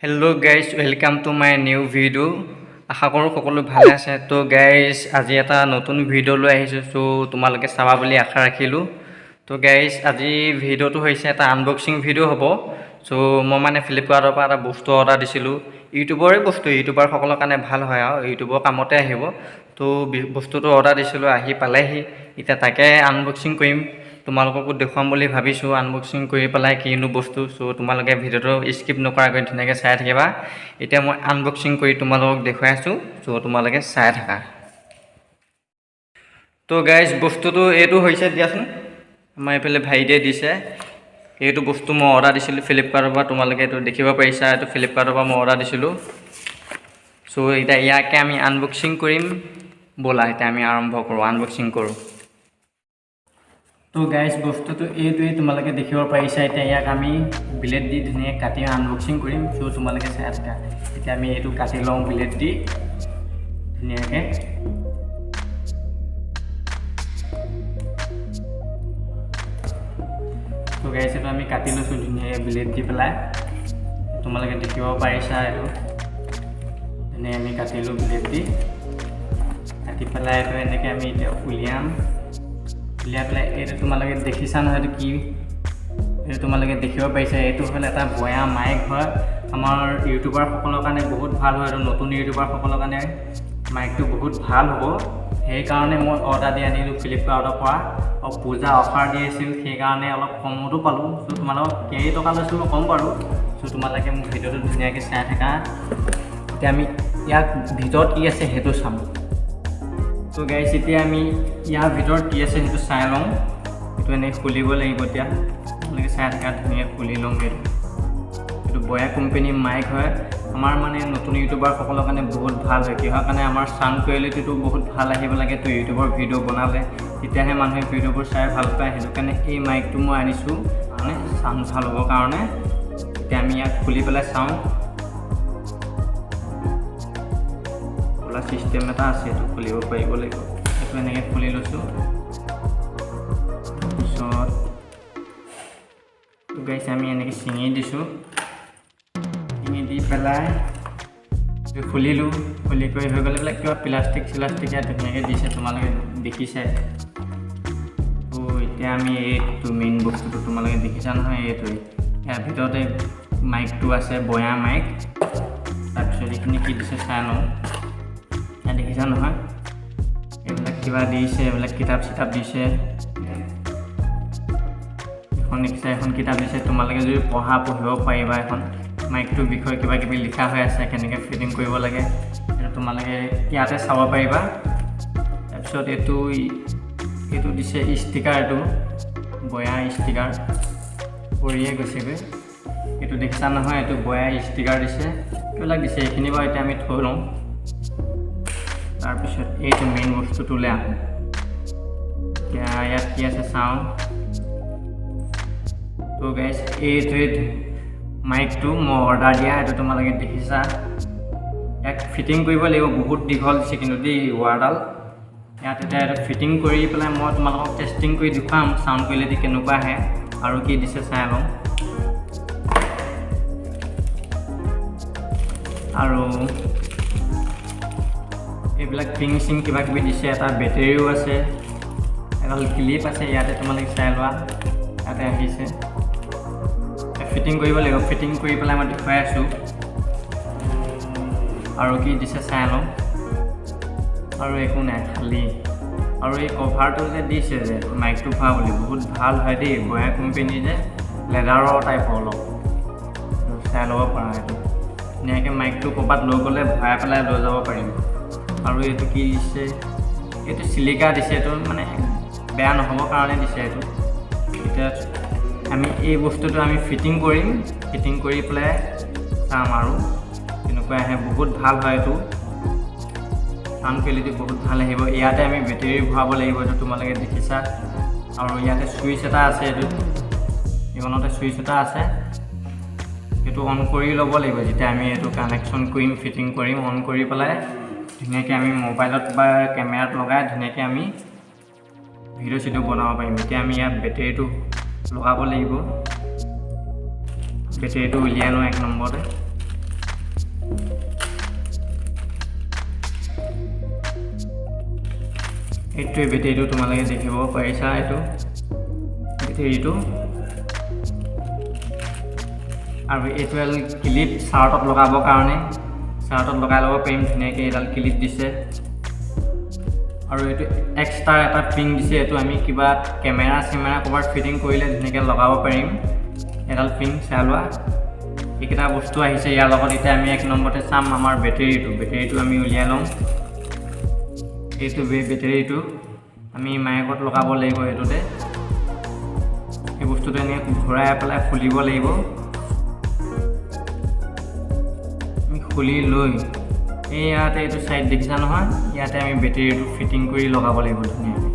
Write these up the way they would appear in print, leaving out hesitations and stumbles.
Hello guys, welcome to my new video. আশা কৰোঁ সকলো ভালে আছে। তো গাইজ আজি এটা নতুন ভিডিঅ' লৈ আহিছোঁ, তো তোমালোকে চাবা বুলি আশা ৰাখিলোঁ। তো গাইজ আজি ভিডিঅ'টো হৈছে এটা আনবক্সিং ভিডিঅ' হ'ব। চ' মই মানে ফ্লিপকাৰ্টৰ পৰা এটা বস্তু অৰ্ডাৰ দিছিলোঁ, ইউটিউবৰে বস্তু, ইউটিউবাৰসকলৰ কাৰণে ভাল হয় আৰু ইউটিউবৰ কামতে আহিব। তো বস্তুটো অৰ্ডাৰ দিছিলোঁ, আহি পালেহি। এতিয়া তাকে আনবক্সিং কৰিম, তোমালোককো দেখুৱাম বুলি ভাবিছোঁ আনবক্সিং কৰি পেলাই কিনো বস্তু। চ' তোমালোকে ভিডিঅ'টো স্কিপ নকৰাকৈ ধুনীয়াকৈ চাই থাকিবা। এতিয়া মই আনবক্সিং কৰি তোমালোকক দেখুৱাই আছোঁ, চ' তোমালোকে চাই থাকা। তো গাইজ বস্তুটো এইটো হৈছে, দিয়াচোন আমাৰ এইফালে ভাইটিয়ে দিছে। এইটো বস্তু মই অৰ্ডাৰ দিছিলোঁ ফ্লিপকাৰ্টৰ পৰা, তোমালোকে এইটো দেখিব পাৰিছা, এইটো ফ্লিপকাৰ্টৰ পৰা মই অৰ্ডাৰ দিছিলোঁ। চ' এতিয়া ইয়াকে আমি আনবক্সিং কৰিম, ব'লা এতিয়া আমি আৰম্ভ কৰোঁ, আনবক্সিং কৰোঁ। তো গাইজ বস্তুটো এইটোৱেই, তোমালোকে দেখিব পাৰিছা। এতিয়া ইয়াক আমি ব্লেড দি ধুনীয়াকৈ কাটি আনবক্সিং কৰিম। চ' তোমালোকে চাই থাকা। এতিয়া আমি এইটো কাটি লওঁ ব্লেড দি ধুনীয়াকৈ। তো গাইজ এইটো আমি কাটি লৈছোঁ ধুনীয়াকৈ ব্লেড দি পেলাই, তোমালোকে দেখিব পাৰিছা। এইটো ধুনীয়াকৈ আমি কাটিলোঁ ব্লেড দি, কাটি পেলাই এইটো এনেকৈ আমি এতিয়া উলিয়াই পেলাই এইটো তোমালোকে দেখিছা নহয়, এইটো কি, এইটো তোমালোকে দেখিব পাৰিছা। এইটো হ'ল এটা বয়া মাইক হয়, আমাৰ ইউটিউবাৰসকলৰ কাৰণে বহুত ভাল হয়। আৰু নতুন ইউটিউবাৰসকলৰ কাৰণে মাইকটো বহুত ভাল হ'ব, সেইকাৰণে মই অৰ্ডাৰ দি আনিলোঁ ফ্লিপকাৰ্টৰ পৰা। আৰু পূজা অফাৰ দি আছিল, সেইকাৰণে অলপ কমতো পালোঁ। চ' তোমালোকক কেইটকা লৈছোঁ মই ক'ম বাৰু। চ' তোমালোকে মোক ভিডিঅ'টো ধুনীয়াকৈ চাই থাকা। এতিয়া আমি ইয়াত ভিতৰত কি আছে সেইটো চাম। তো গাইজ এতিয়া আমি ইয়াৰ ভিতৰত কি আছে সেইটো চাই লওঁ। এইটো এনেই খুলিব লাগিব, এতিয়া আপোনালোকে চাই থকা, ধুনীয়াকৈ খুলি লওঁ। এইটো বয়া কোম্পানীৰ মাইক হয়, আমাৰ মানে নতুন ইউটিউবাৰসকলৰ কাৰণে বহুত ভাল হয়। কিহৰ কাৰণে আমাৰ চাউণ্ড কোৱালিটিটো বহুত ভাল আহিব লাগে। তো ইউটিউবৰ ভিডিঅ' বনালে তেতিয়াহে মানুহে ভিডিঅ'বোৰ চাই ভাল পায়, সেইটো কাৰণে এই মাইকটো মই আনিছোঁ, মানে চাউণ্ড ভাল হ'বৰ কাৰণে। এতিয়া আমি ইয়াক খুলি পেলাই চাওঁ। চিষ্টেম এটা আছে, এইটো খুলিব পাৰিব লাগিব। এইটো এনেকৈ খুলি লৈছোঁ। তাৰপিছত গাইছ আমি এনেকৈ ছিঙি দিছোঁ, ছিঙি দি পেলাই খুলিলোঁ। খুলি কৰি হৈ গ'লে বিলাক কিবা প্লাষ্টিক ইয়াত ধুনীয়াকৈ দিছে, তোমালোকে দেখিছে। তো এতিয়া আমি এইটো মেইন বস্তুটো তোমালোকে দেখিছা নহয়, এইটোৱে। ইয়াৰ ভিতৰতে মাইকটো আছে, বয়া মাইক। তাৰপিছত এইখিনি কি দিছে চাই লওঁ। দেখিছা নহয়, এইবিলাক কিবা দিছে, এইবিলাক কিতাপ চিতাপ দিছে। এখন দেখিছা, এখন কিতাপ দিছে। তোমালোকে যদি পঢ়িব পাৰিবা। এখন মাইকটোৰ বিষয়ে কিবা কিবি লিখা হৈ আছে, কেনেকৈ ফিটিং কৰিব লাগে, সেইটো তোমালোকে ইয়াতে চাব পাৰিবা। তাৰপিছত এইটো দিছে ষ্টিকাৰ, এইটো বয়া ষ্টিকাৰ পৰিয়ে গৈছেগৈ। এইটো দেখিছা নহয়, এইটো বয়া ষ্টিকাৰ দিছে, এইবিলাক দিছে। এইখিনি বাৰু এতিয়া আমি থৈ লওঁ। তাৰপিছত এইটো মেইন বস্তুটোলৈ আহোঁ। এতিয়া ইয়াত কি আছে চাওঁ। তো গাইজ এইটোৱে মাইকটো মই অৰ্ডাৰ দিয়া, এইটো তোমালোকে দেখিছা। ইয়াক ফিটিং কৰিব লাগিব, বহুত দীঘল দিছে কিন্তু দেই ৱাৰডাল। ইয়াত এতিয়া এইটো ফিটিং কৰি পেলাই মই তোমালোকক টেষ্টিং কৰি দেখুৱাম, চাউণ্ড কোৱালিটি কেনেকুৱা আহে আৰু কি দিছে চাই লওঁ। আৰু এইবিলাক পিং চিং কিবা কিবি দিছে। এটা বেটেৰীও আছে, এডাল ক্লিপ আছে, ইয়াতে তোমালোকে চাই লোৱা। ইয়াতে আহিছে, ফিটিং কৰিব লাগিব। ফিটিং কৰি পেলাই মই দেখুৱাই আছোঁ। আৰু কি দিছে চাই লওঁ। আৰু একো নাই, খালী। আৰু এই কভাৰটো যে দিছে যে মাইকটো ভৰা বুলি, বহুত ভাল হয় দেই, বয়া কোম্পানী যে, লেডাৰৰ টাইপৰ অলপ। চাই ল'ব পাৰা। এইটো ধুনীয়াকৈ মাইকটো ক'ৰবাত লৈ গ'লে ভৰাই পেলাই লৈ যাব পাৰিম। আৰু এইটো কি দিছে, এইটো চিলিকা দিছে, এইটো মানে বেয়া নহ'বৰ কাৰণে দিছে এইটো। এতিয়া আমি এই বস্তুটো আমি ফিটিং কৰিম, ফিটিং কৰি পেলাই চাম আৰু কেনেকুৱা আহে। বহুত ভাল হয় এইটো, চাউণ্ড কোৱালিটি বহুত ভাল আহিব। ইয়াতে আমি বেটেৰী ভৰাব লাগিব, এইটো তোমালোকে দেখিছা। আৰু ইয়াতে চুইচ এটা আছে, এইখনতে চুইচ এটা আছে, সেইটো অন কৰি ল'ব লাগিব। যেতিয়া আমি এইটো কানেকশ্যন কৰিম, ফিটিং কৰিম, অন কৰি পেলাই ধুনীয়াকৈ আমি মোবাইলত বা কেমেৰাত লগাই ধুনীয়াকৈ আমি ভিডিঅ' চিডিঅ' বনাব পাৰিম। এতিয়া আমি ইয়াত বেটেৰীটো লগাব লাগিব। বেটেৰীটো উলিয়াই লওঁ এক নম্বৰতে। এইটোৱে বেটেৰীটো তোমালোকে দেখিব পাৰিছা। এইটো বেটেৰীটো আৰু এইটো এডাল ক্লিপ চাৰ্টত লগাবৰ কাৰণে চাৰ্টত লগাই ল'ব পাৰিম ধুনীয়াকৈ। এডাল ক্লিপ দিছে আৰু এইটো এক্সট্ৰা এটা পিং দিছে। এইটো আমি কিবা কেমেৰা চেমেৰা ক'ৰবাত ফিটিং কৰিলে ধুনীয়াকৈ লগাব পাৰিম। এডাল পিং চাই লোৱা, এইকেইটা বস্তু আহিছে ইয়াৰ লগত। এতিয়া আমি এক নম্বৰতে চাম আমাৰ বেটেৰীটো আমি উলিয়াই লওঁ। এইটো বেটেৰীটো আমি মাইকত লগাব লাগিব। এইটোতে এই বস্তুটো এনেকৈ ঘূৰাই পেলাই খুলিব লাগিব। আমি খুলি লৈ এই ইয়াতে এইটো চাইড দেখিছা নহয়, ইয়াতে আমি বেটেৰীটো ফিটিং কৰি লগাব লাগিব ধুনীয়াকৈ।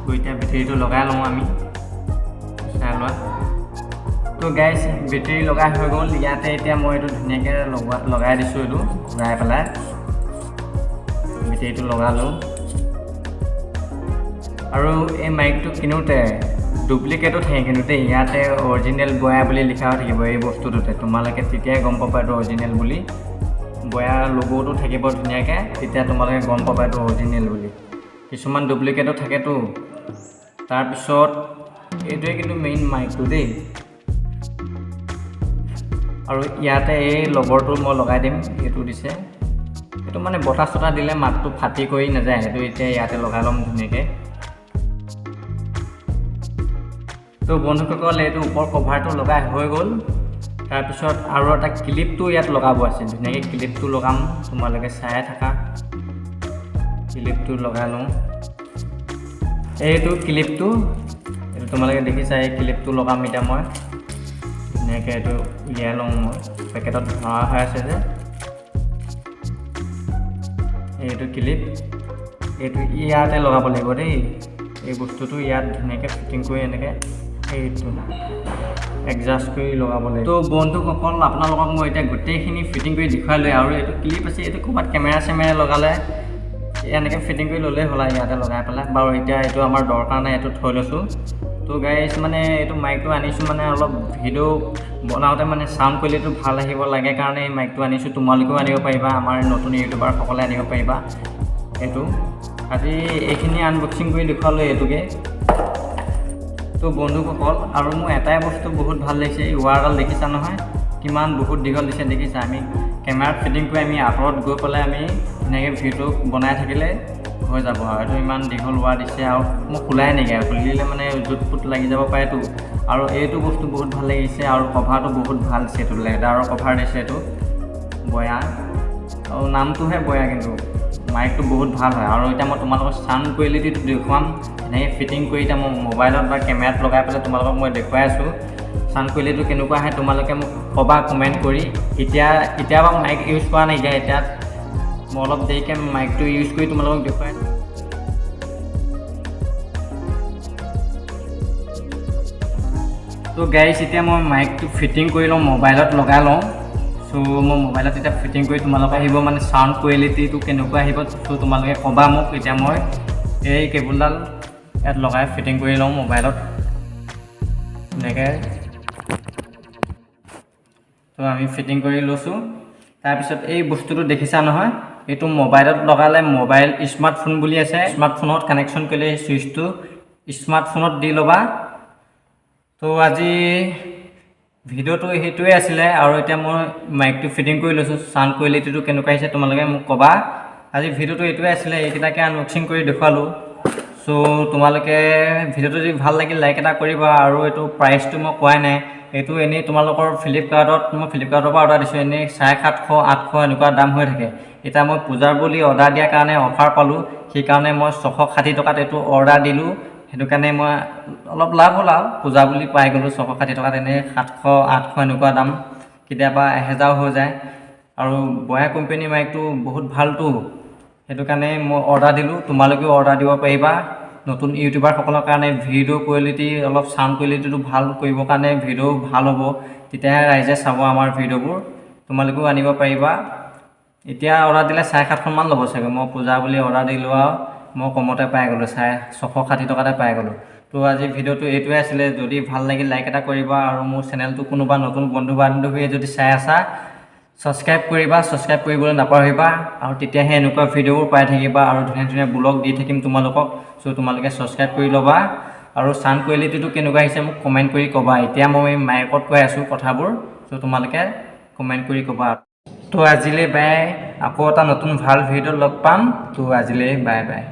তো এতিয়া বেটেৰীটো লগাই লওঁ আমি, চাই লোৱা। তো গাইজ বেটেৰী লগাই হৈ গ'ল। ইয়াতে এতিয়া মই এইটো ধুনীয়াকৈ লগাই দিছোঁ। এইটো ঘূৰাই পেলাই বেটেৰীটো লগালোঁ। আৰু এই মাইকটো কিনোতে ডুপ্লিকেটো থাকে কিন্তু দেই, ইয়াতে অৰিজিনেল বয়া বুলি লিখা হৈ থাকিব এই বস্তুটোতে। তোমালোকে তেতিয়াই গম পাবা এইটো অৰিজিনেল বুলি। বয়া লগ'টো থাকিব ধুনীয়াকৈ, তেতিয়া তোমালোকে গম পাবা এইটো অৰিজিনেল বুলি। কিছুমান ডুপ্লিকেটো থাকেতো। তাৰপিছত এইটোৱে কিন্তু মেইন মাইকটো দেই। আৰু ইয়াতে এই লগৰটো মই লগাই দিম, এইটো দিছে। এইটো মানে বতাহ চতাহ দিলে মাতটো ফাটি কৰি নাযায়। সেইটো এতিয়া ইয়াতে লগাই ল'ম ধুনীয়াকৈ। তো বন্ধুসকল এইটো ওপৰ কভাৰটো লগাই হৈ গ'ল। তাৰপিছত আৰু এটা ক্লিপটো ইয়াত লগাব আছে। ধুনীয়াকৈ ক্লিপটো লগাম, তোমালোকে চাই থাকা। ক্লিপটো লগাই লওঁ। এইটো ক্লিপটো এইটো তোমালোকে দেখিছা। এই ক্লিপটো লগাম এতিয়া মই ধুনীয়াকৈ। এইটো উলিয়াই লওঁ মই, পেকেটত ভৰা হৈ আছে যে এইটো ক্লিপ। এইটো ইয়াতে লগাব লাগিব দেই। এই বস্তুটো ইয়াত ধুনীয়াকৈ ফিটিং কৰি এনেকৈ এইটো এডজাষ্ট কৰি লগাব লাগিব। তো বন্ধুসকল আপোনালোকক মই এতিয়া গোটেইখিনি ফিটিং কৰি দেখুৱাই লৈ, আৰু এইটো ক্লিপ আছে এইটো ক'ৰবাত কেমেৰা চেমেৰা লগালে এনেকৈ ফিটিং কৰি ল'লেই হ'ল ইয়াতে লগাই পেলাই। বাৰু এতিয়া এইটো আমাৰ দৰকাৰ নাই, এইটো থৈ লৈছোঁ। তো গাইজ মানে এইটো মাইকটো আনিছোঁ মানে অলপ ভিডিঅ' বনাওঁতে মানে চাউণ্ড কোৱালিটিটো ভাল আহিব লাগে কাৰণে এই মাইকটো আনিছোঁ। তোমালোকেও আনিব পাৰিবা, আমাৰ নতুন ইউটিউবাৰসকলে আনিব পাৰিবা। এইটো আজি এইখিনি আনবক্সিং কৰি দেখুৱালোঁ এইটোকে। তো বন্ধুসকল আৰু মোৰ এটাই বস্তু বহুত ভাল লাগিছে, এই ৱাৰডাল দেখিছা নহয় কিমান বহুত দীঘল দিছে দেখিছা। আমি কেমেৰাত ফিটিং কৰি আমি আঁতৰত গৈ পেলাই আমি ধুনীয়াকৈ ভিডিঅ' বনাই থাকিলে হৈ যাব। আৰু এইটো ইমান দীঘল ৱাৰ দিছে, আৰু মোক খোলাই নাইকিয়া, খুলিলে মানে জুট ফুট লাগি যাব পাৰেতো। আৰু এইটো বস্তু বহুত ভাল লাগিছে, আৰু কভাৰটো বহুত ভাল দিছে। এইটো লেডাৰৰ কভাৰ দিছে, এইটো বয়া, আৰু নামটোহে বয়া কিন্তু মাইকটো বহুত ভাল হয়। আৰু এতিয়া মই তোমালোকৰ চাউণ্ড কোৱালিটিটো দেখুৱাম এনেকৈ ফিটিং কৰি। এতিয়া মই মোবাইলত বা কেমেৰাত লগাই পেলাই তোমালোকক মই দেখুৱাই আছোঁ চাউণ্ড কোৱালিটিটো কেনেকুৱা আহে। তোমালোকে মোক ক'বা কমেণ্ট কৰি। এতিয়া বাৰু মাইক ইউজ কৰা নাইকিয়া, এতিয়া মই অলপ দেৰিকৈ মাইকটো ইউজ কৰি তোমালোকক দেখুৱাই। তো গাইজ এতিয়া মই মাইকটো ফিটিং কৰি লওঁ, মোবাইলত লগাই লওঁ। চ' মই মোবাইলত এতিয়া ফিটিং কৰি তোমালোকে আহিব মানে চাউণ্ড কোৱালিটিটো কেনেকুৱা আহিব। চ' তোমালোকে ক'বা মোক। এতিয়া মই এই কেবুলডাল ইয়াত লগাই ফিটিং কৰি লওঁ মোবাইলত এনেকৈ। তো আমি ফিটিং কৰি লৈছোঁ। তাৰপিছত এই বস্তুটো দেখিছা নহয়, এইটো মোবাইলত লগালে মোবাইল স্মাৰ্টফোন বুলি আছে, স্মাৰ্টফোনত কানেকশ্যন কৰিলে এই চুইচটো স্মাৰ্টফোনত দি ল'বা। তো আজি ভিডিঅ'টো সেইটোৱে আছিলে, আৰু এতিয়া মই মাইকটো ফিটিং কৰি লৈছোঁ। চাউণ্ড কোৱালিটিটো কেনেকুৱা আহিছে তোমালোকে মোক ক'বা। আজি ভিডিঅ'টো এইটোৱে আছিলে, এইকেইটাকে আনবক্সিং কৰি দেখুৱালোঁ। চ' তোমালোকে ভিডিঅ'টো যদি ভাল লাগিল লাইক এটা কৰিবা। আৰু এইটো প্ৰাইচটো মই কোৱাই নাই, এইটো এনেই তোমালোকৰ মই ফ্লিপকাৰ্টৰ পৰা অৰ্ডাৰ দিছোঁ। এনেই 750, 800 এনেকুৱা দাম হৈ থাকে। এতিয়া মই পূজাৰ বুলি অৰ্ডাৰ দিয়াৰ কাৰণে অফাৰ পালোঁ, সেইকাৰণে মই 660 টকাত এইটো অৰ্ডাৰ দিলোঁ। সেইটো কাৰণে মই অলপ লাভ হ'ল, আৰু পূজা বুলি পাই গ'লোঁ 660 টকাত। এনেই 700, 800 এনেকুৱা দাম, কেতিয়াবা 1000 হৈ যায়। আৰু বয়া কোম্পানীৰ মাইকটো বহুত ভালটো, সেইটো কাৰণে মই অৰ্ডাৰ দিলোঁ। তোমালোকেও অৰ্ডাৰ দিব পাৰিবা। নতুন ইউটিউবাৰসকলৰ কাৰণে ভিডিঅ' কোৱালিটি অলপ চাউণ্ড কোৱালিটিটো ভাল কৰিবৰ কাৰণে ভিডিঅ' ভাল হ'ব, তেতিয়াহে ৰাইজে চাব আমাৰ ভিডিঅ'বোৰ। তোমালোকেও আনিব পাৰিবা। এতিয়া অৰ্ডাৰ দিলে 750 মান ল'ব চাগে। মই পূজা বুলি অৰ্ডাৰ দিলোঁ, আৰু মই কমতে পাই গ'লোঁ, 660 টকাতে পাই গ'লোঁ। তো আজি ভিডিঅ'টো এইটোৱে আছিলে। যদি ভাল লাগিল লাইক এটা কৰিবা, আৰু মোৰ চেনেলটো কোনোবা নতুন বন্ধু বান্ধৱীয়ে যদি চাই আছা ছাবস্ক্ৰাইব কৰিবা, ছাবস্ক্ৰাইব কৰিবলৈ নাপাহৰিবা আৰু তেতিয়াহে এনেকুৱা ভিডিঅ'বোৰ পাই থাকিবা আৰু ধুনীয়া ধুনীয়া ব্লগ দি থাকিম তোমালোকক। চ' তোমালোকে ছাবস্ক্ৰাইব কৰি ল'বা আৰু ছাউণ্ড কোৱালিটিটো কেনেকুৱা আহিছে মোক কমেণ্ট কৰি ক'বা। এতিয়া মই মাইকত কৈ আছোঁ কথাবোৰ, চ' তোমালোকে কমেণ্ট কৰি ক'বা। তো আজিলৈ বাই, আকৌ এটা নতুন ভাল ভিডিঅ'ত লগ পাম। তো আজিলৈ বাই বাই।